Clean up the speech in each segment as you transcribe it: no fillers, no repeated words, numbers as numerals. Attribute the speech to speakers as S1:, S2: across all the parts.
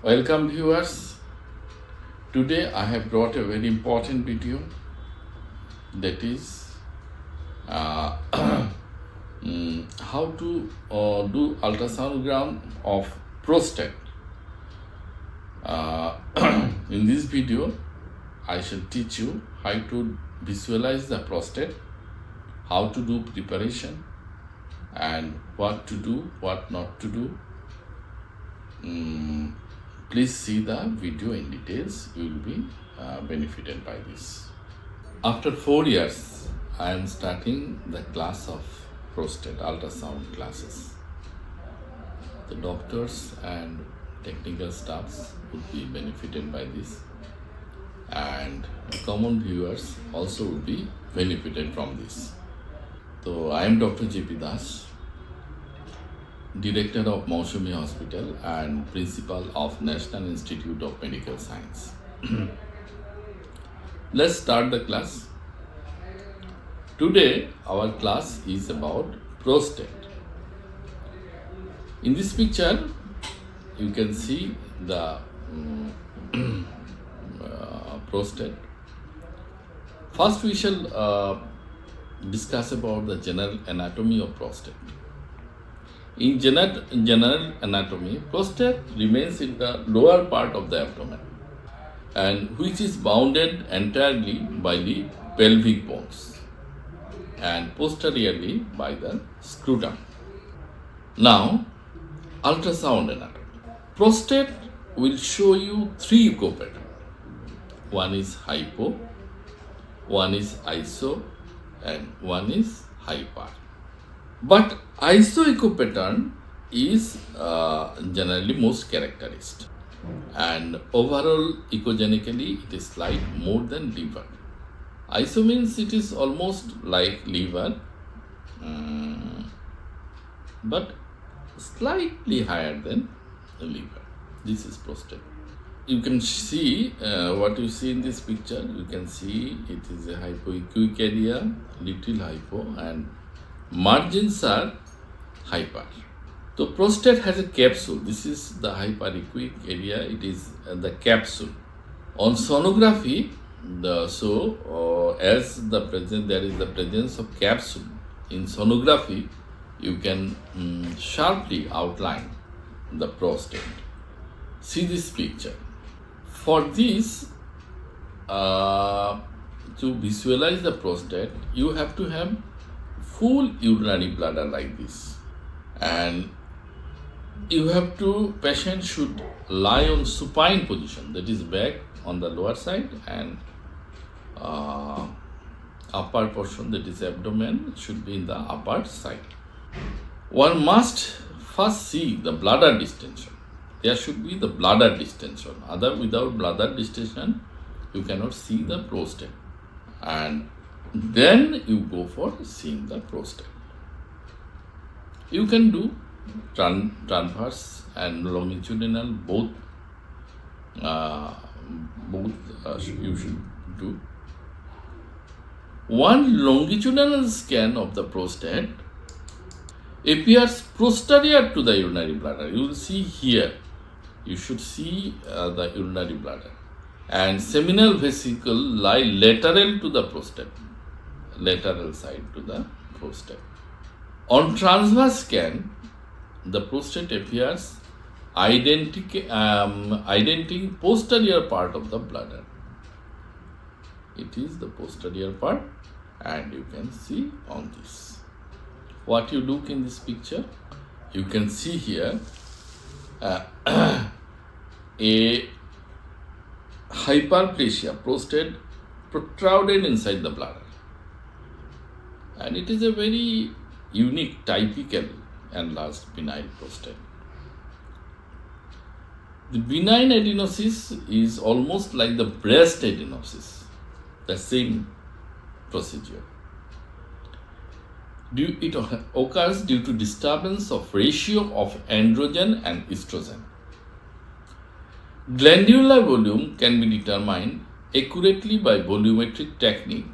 S1: Welcome viewers. Today I have brought a very important video, that is uh, how to do ultrasonogram of prostate. Uh, in this video I shall teach you how to visualize the prostate, how to do preparation, and what to do, what not to do. Please see the video in details. You will be benefited by this. After 4 years, I am starting the class of prostate ultrasound classes. The doctors and technical staffs would be benefited by this, and the common viewers also will be benefited from this. So I am Dr. J.P. Das, Director of Mausami Hospital and Principal of National Institute of Medical Science. Let's start the class. Today our class is about prostate. In this picture you can see the prostate. First we shall discuss about the general anatomy of prostate. In general anatomy, prostate remains in the lower part of the abdomen, and which is bounded entirely by the pelvic bones and posteriorly by the scrotum. Now, ultrasound anatomy. Prostate will show you three echo patterns. One is hypo, one is iso, and one is hyper. But iso-echo pattern is generally most characteristic, and overall echogenically it is slight more than liver. Iso means it is almost like liver, but slightly higher than the liver. This is prostate. You can see what you see in this picture. You can see it is a hypoechoic area, little hypo, and margins are hyper. So prostate has a capsule. This is the hyperechoic area. It is the capsule. On sonography, as there is the presence of capsule in sonography, you can sharply outline the prostate. See this picture. For this, to visualize the prostate, you have to have full urinary bladder like this, and patient should lie on supine position, that is back on the lower side, and upper portion, that is abdomen, should be in the upper side. One must first see the bladder distension. There should be the bladder distension. Without bladder distension, you cannot see the prostate, and then you go for seeing the prostate. You can do transverse and longitudinal, both you should do. One longitudinal scan of the prostate appears posterior to the urinary bladder. You will see here, you should see the urinary bladder, and seminal vesicle lie lateral to the prostate, lateral side to the prostate. On transverse scan, the prostate appears identical posterior part of the bladder. It is the posterior part, and you can see on this. What you look in this picture, you can see here a hyperplasia, prostate protruded inside the bladder. And it is a very unique, typical enlarged benign prostate. The benign adenosis is almost like the breast adenosis, the same procedure. It occurs due to disturbance of ratio of androgen and estrogen. Glandular volume can be determined accurately by volumetric technique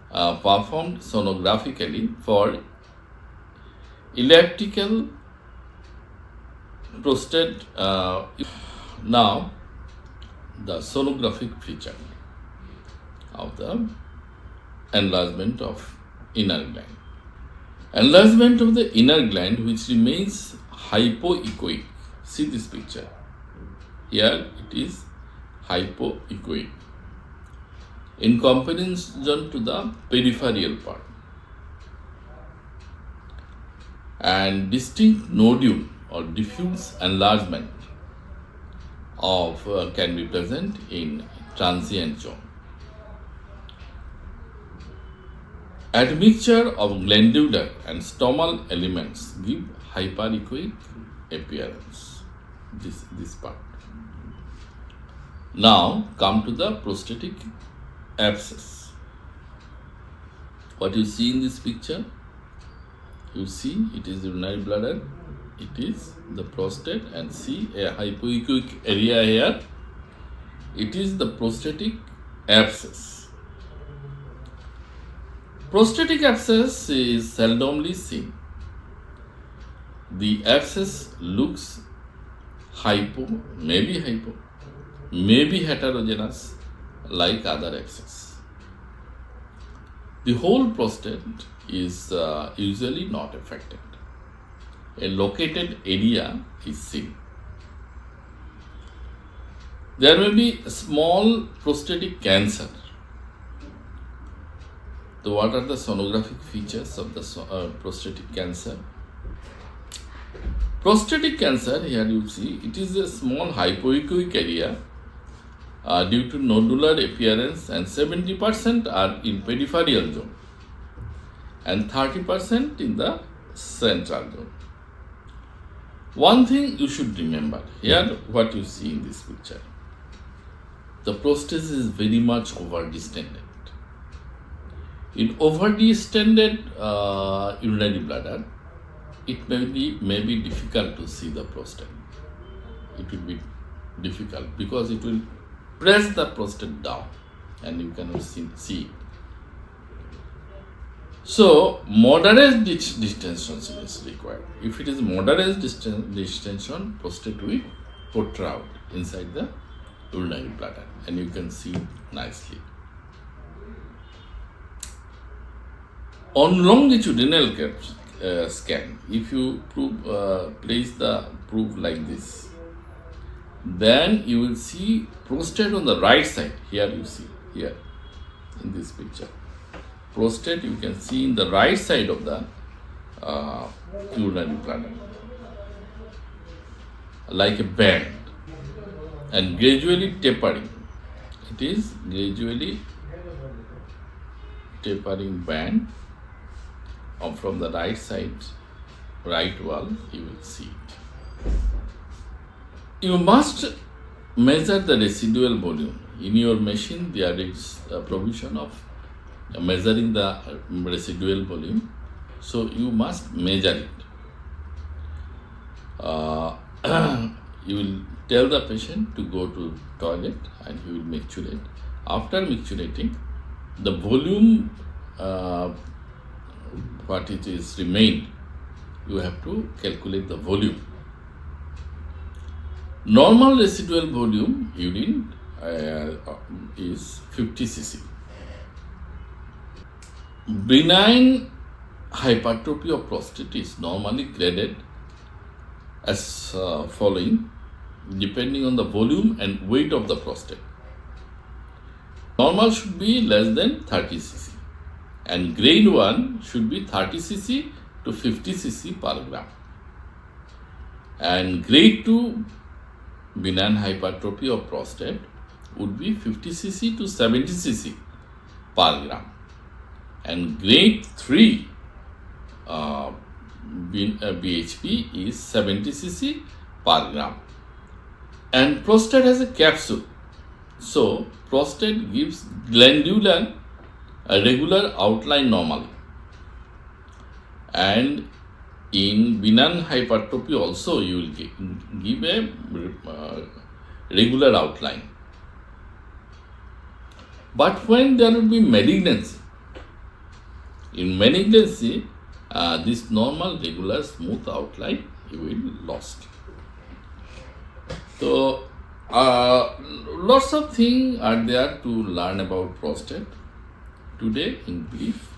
S1: performed sonographically for elliptical prostate Now, the sonographic feature of the enlargement of inner gland. Enlargement of the inner gland which remains hypoechoic. See this picture. Here it is hypoechoic in comparison to the peripheral part, and distinct nodule or diffuse enlargement of can be present in transient zone. Admixture of glandular and stomal elements give hyperechoic appearance. This part. Now come to the prostatic abscess. What you see in this picture? You see it is urinary bladder, it is the prostate, and see a hypoechoic area here. It is the prostatic abscess. Prostatic abscess is seldomly seen. The abscess looks maybe heterogeneous like other abscess. The whole prostate is usually not affected. A located area is seen. There may be a small prostatic cancer. So what are the sonographic features of the prostatic cancer? Prostatic cancer, here you see, it is a small hypoechoic area due to nodular appearance, and 70% are in peripheral zone and 30% in the central zone. One thing you should remember, here what you see in this picture, the prostate is very much overdistended. In overdistended urinary bladder, it may be difficult to see the prostate. It will be difficult because it will press the prostate down and you cannot see it. So, moderate distension is required. If it is moderate distension, prostate will protrude inside the urinary bladder and you can see nicely. On longitudinal scan, if you place the probe like this, then you will see prostate on the right side. Here you see, here in this picture. Prostate you can see in the right side of the urinary bladder, like a band, and gradually tapering. It is gradually tapering band from the right side, right wall, you will see it. You must measure the residual volume. In your machine, there is a provision of measuring the residual volume, so you must measure it. You will tell the patient to go to toilet and he will micturate. After micturating, the volume what it is remained, you have to calculate the volume. Normal residual volume urine is 50 cc. Benign hypertrophy of prostate is normally graded as following, depending on the volume and weight of the prostate. Normal should be less than 30 cc, and grade 1 should be 30 cc to 50 cc per gram, and grade 2 benign hypertrophy of prostate would be 50 cc to 70 cc per gram, and grade 3 BHP is 70 cc per gram. And prostate has a capsule, so prostate gives glandular a regular outline normally, and in benign hypertrophy also you will give a regular outline. But when there will be malignancy, in malignancy this normal regular smooth outline you will lost. So Lots of things are there to learn about prostate. Today, in brief,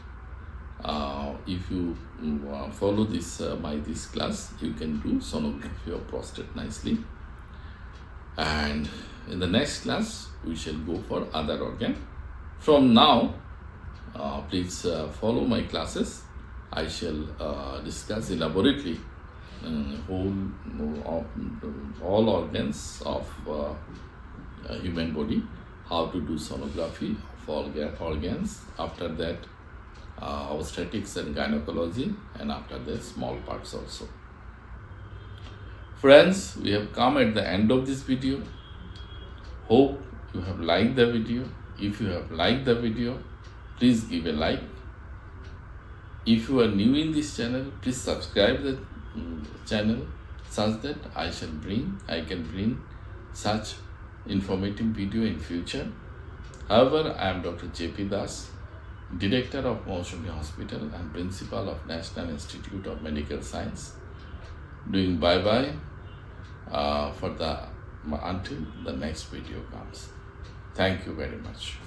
S1: if you follow this class, you can do sonography of prostate nicely. And in the next class, we shall go for other organ. From now, please follow my classes. I shall discuss elaborately all organs of human body, how to do sonography of all organs. After that, obstetrics and gynecology, and after that, small parts also. Friends, we have come at the end of this video. Hope you have liked the video. If you have liked the video, please give a like. If you are new in this channel, please subscribe the channel such that I can bring such informative video in future. However, I am Dr. J.P. Das, Director of Maushami Hospital and Principal of National Institute of Medical Science, doing bye-bye until the next video comes. Thank you very much.